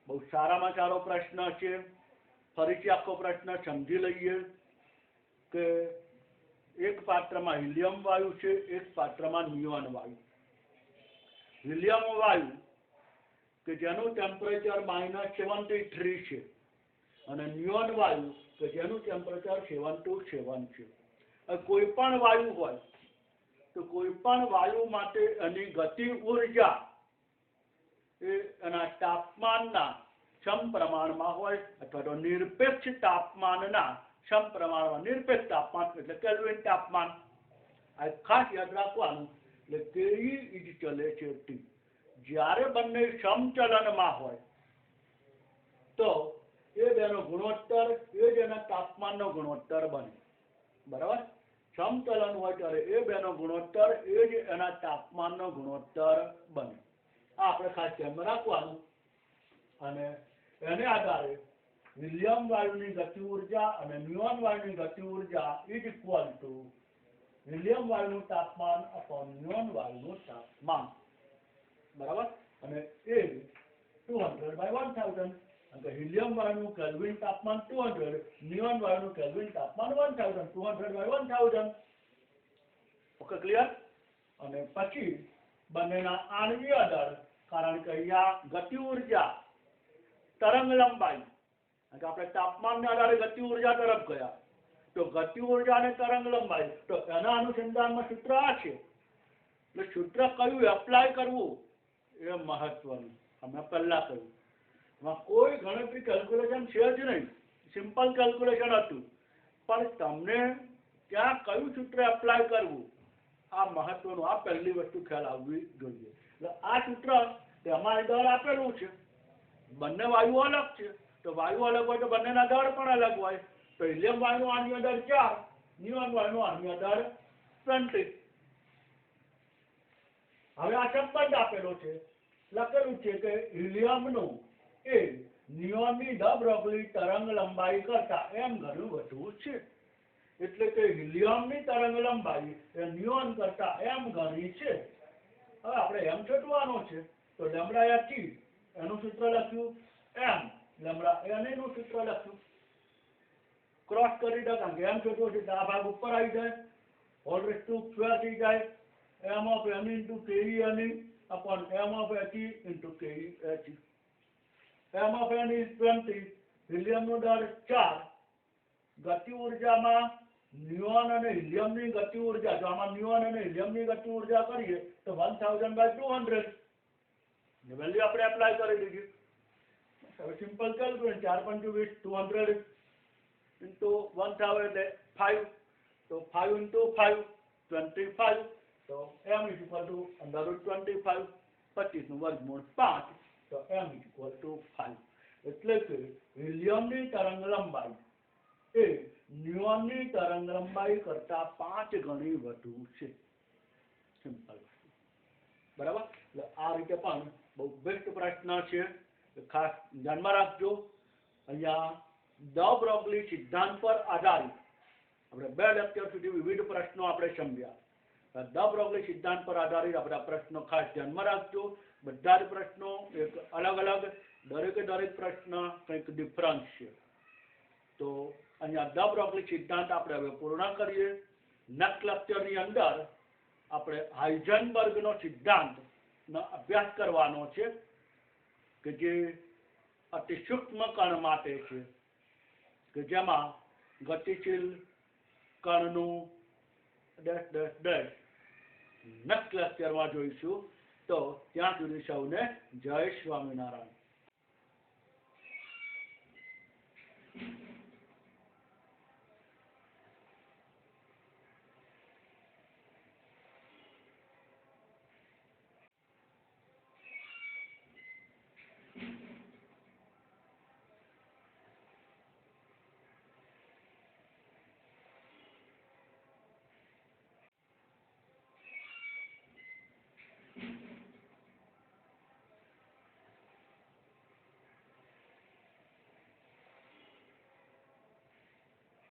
બહુ સારામાં સારો પ્રશ્ન છે. ફરીથી આખો પ્રશ્ન સમજી લઈએ કે એક પાત્રમાં હિલિયમ વાયુ છે, એક પાત્રમાં નિયોન વાયુ. હિલિયમ વાયુ કે જેનું ટેમ્પરેચર -73 છે અને નિયોન વાયુ કે જેનું ટેમ્પરેચર 727 છે. કોઈ પણ વાયુ હોય તો કોઈ પણ વાયુ માટે એની ગતિ ઉર્જા એ એના તાપમાનના સમપ્રમાણમાં હોય અથવા તો નિરપેક્ષ તાપમાનના સમપ્રમાણમાં. નિરપેક્ષ તાપમાન એટલે કેલ્વિન તાપમાન. આ ખાસ યાદ રાખવાનું. એટલે કેઈ ઇજ ચલે છે ટી. જ્યારે બંને સમચલનમાં હોય તો એ બેનો ગુણોત્તર એ જ એના તાપમાનનો ગુણોત્તર બને. બરાબર? સમચલન હોય ત્યારે એ બેનો ગુણોત્તર એ જ એના તાપમાનનો ગુણોત્તર બને. આ આપણે ખાસ ધ્યાનમાં રાખવાનું. અને એને આધારે હિલિયમ વાયુની ગતિ ઉર્જા અને નિયોન વાયુની ગતિ ઉર્જા ઇઝ ઇક્વલ ટુ હિલિયમ વાયુનું તાપમાન અપોન નિયોન વાયુનું તાપમાન. બરાબર? અને એ 200/1000. અને હિલિયમ વાયુનું કેલ્વિન તાપમાન 200, નિયોન વાયુનું કેલ્વિન તાપમાન 1000. 200/1000. Okay, clear? અને પછી બંનેના આણ્વીય દળ, કારણ કે અહીંયા ગતિ ઉર્જા તરંગ લંબાઈ, આપણે તાપમાનના આધારે ગતિ ઉર્જા તરફ ગયા, તો ગતિ ઉર્જા અને તરંગ લંબાઈ, તો એના અનુસંધાનમાં સૂત્ર આ છે. એટલે સૂત્ર કયું એપ્લાય કરવું એ મહત્વનું. અમે પહેલા કહ્યું એમાં કોઈ ગણતરી કેલ્ક્યુલેશન છે જ નહીં, સિમ્પલ કેલ્ક્યુલેશન હતું. પણ તમને ત્યાં કયું સૂત્ર એપ્લાય કરવું આ મહત્વનું. આ પહેલી વસ્તુ ખ્યાલ આવવી જોઈએ. એટલે આ સૂત્ર તેમાં દળ આપેલું છે. બંને વાયુ અલગ છે તો વાયુ અલગ હોય તો બંનેના દળ પણ અલગ હોય. તો હિલિયમ વાયુનું આણ્વીય દળ 4, નિયોન વાયુનું આણ્વીય દળ 20. હવે આ સંબંધ આપેલો છે. લખેલું છે કે હિલિયમનું એ નિયોનની ડ બ્રોગલી તરંગ લંબાઈ કરતા m ગણું વધુ છે. એટલે કે હિલિયમની તરંગ લંબાઈ એ નિયોન કરતા m ગણી છે. હવે આપણે m શોધવાનો છે તો λ ટી એનું સૂત્ર લખ્યું m, λ એનું સૂત્ર લખ્યું. ક્રોસ કરી દો કારણ કે m શોધવો છે તો આ ભાગ ઉપર આવી જાય, હોલ રેઝ ટુ સ્ક્વેર થઈ જાય. m of n into ke n upon m of h into ke h. m of n is 20, હિલિયમનો દળ 4. ગતિ ઉર્જામાં નિયોન અને હિલિયમની ગતિ ઉર્જા, જો આમાં નિયોન અને હિલિયમની ગતિ ઉર્જા કરીએ તો 1000/200 વેલ્યુ આપણે એપ્લાય કરી દીધી. હવે સિમ્પલ કેલ્ક્યુલેશન 4×20 200 into 1000 એટલે 5, તો 5 into 5 25. તો m is equal to √25, 25 નું વર્ગમૂળ 5, તો m is equal to 5. એટલે કે હિલિયમની તરંગ લંબાઈ એ નિયોનની તરંગ લંબાઈ કરતા 5 ગણી વધુ છે. સિમ્પલ. બરાબર? એટલે આ રીતે પણ બહુ બેસ્ટ પ્રશ્ન છે. ખાસ ધ્યાનમાં રાખજો. અહીંયા ડ બ્રોગલી સિદ્ધાંત પર આધારિત આપણે 2 લેક્ચર સુધી વિવિધ પ્રશ્નો આપણે સમજ્યા. ડ બ્રોગલી સિદ્ધાંત પર આધારિત આપણા પ્રશ્નો ખાસ ધ્યાનમાં રાખજો. બધા જ પ્રશ્નો એક અલગ અલગ, દરેક પ્રશ્ન કંઈક ડિફરન્સ છે. તો અહીંયા ડ બ્રોગલી સિદ્ધાંત આપણે હવે પૂર્ણ કરીએ. નેક્સ્ટ લેક્ચરની અંદર આપણે હાઇઝનબર્ગનો સિદ્ધાંતનો અભ્યાસ કરવાનો છે કે જે અતિ સૂક્ષ્મ કણ માટે છે, કે જેમાં ગતિશીલ કણનું નેક્સ્ટ લેક્ચરમાં જોઈશું. તો ત્યાં સુધી સૌને જય સ્વામિનારાયણ.